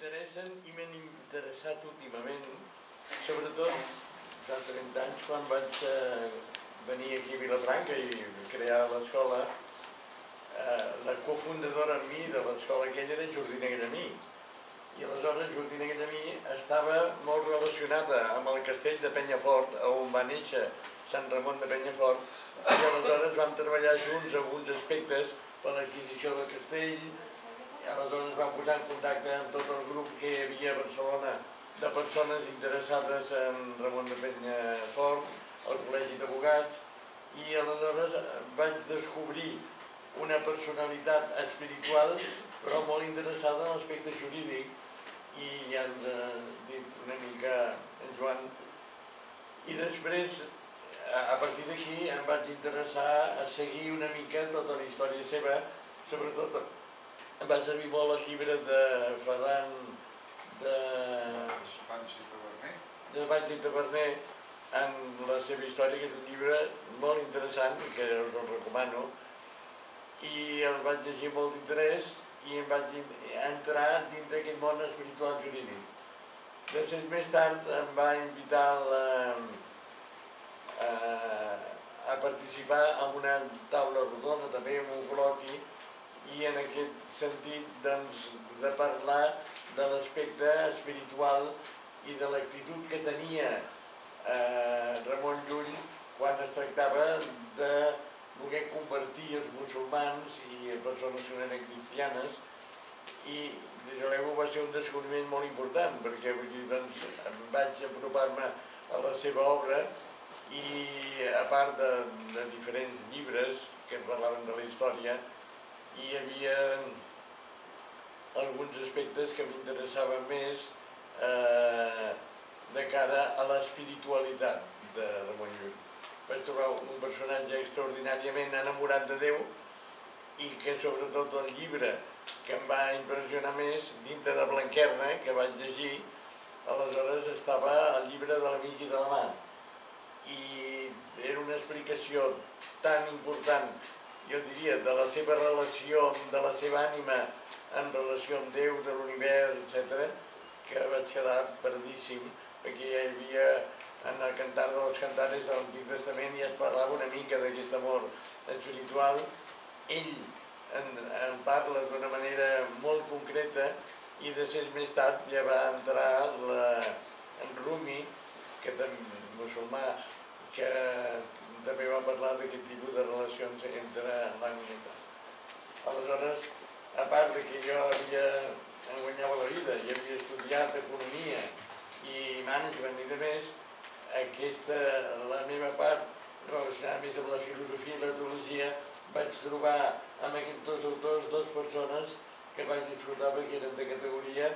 m'interessen i m'han interessat últimament, sobretot fa 30 anys quan vaig venir aquí a Vilafranca i crear l'escola. La cofundadora amb mi de l'escola aquella era Jordina Gallamí, i aleshores Jordina Gallamí estava molt relacionada amb el castell de Penyafort, on va néixer Sant Ramon de Penyafort, i aleshores vam treballar junts alguns aspectes per l'adquisició del castell. Aleshores vam posar en contacte amb tot el grup que hi havia a Barcelona de persones interessades en Ramon de Penyafort, el Col·legi d'Advocats, i aleshores vaig descobrir una personalitat espiritual però molt interessada en l'aspecte jurídic, i ja ens ha dit una mica en Joan. I després, a partir d'aquí, em vaig interessar a seguir una mica tota la història seva, sobretot em va servir molt el llibre de Ferran de Valls i Taverner en la seva història, que és un llibre molt interessant, que us el recomano, i el vaig llegir molt d'interès i em vaig entrar dins d'aquest món espiritual jurídic. Després, més tard, em va invitar a participar en una taula rodona, també en un col·loqui, i en aquest sentit de parlar de l'aspecte espiritual i de l'actitud que tenia Ramon Llull quan es tractava de voler convertir els musulmans i persones que no eren cristianes, i des de l'EGO va ser un descobriment molt important, perquè vaig apropar-me a la seva obra, i a part de diferents llibres que parlaven de la història, hi havia alguns aspectes que m'interessaven més de cara a l'espiritualitat de Ramon Llull. Vaig trobar un personatge extraordinàriament enamorat de Déu, i que sobretot el llibre que em va impressionar més, dintre de Blanquerna, que vaig llegir, aleshores estava el llibre de l'amic i de l'amant, i era una explicació tan important, jo diria, de la seva relació, de la seva ànima en relació amb Déu, de l'univers, etc., que vaig quedar perdíssim, perquè ja hi havia, en el Cantar de los Cantares de l'Antic Testament, ja es parlava una mica d'aquest amor espiritual. Ell en parla d'una manera molt concreta, i després més tard ja va entrar en Rumi, que també musulmà, que també va parlar d'aquest tipus de relacions entre l'ànima i tal. Aleshores, a part que jo guanyava la vida i havia estudiat economia i management i demés, la meva part relacionada més amb la filosofia i la teologia, vaig trobar amb aquests dos autors dues persones que vaig disfrutar perquè eren de categoria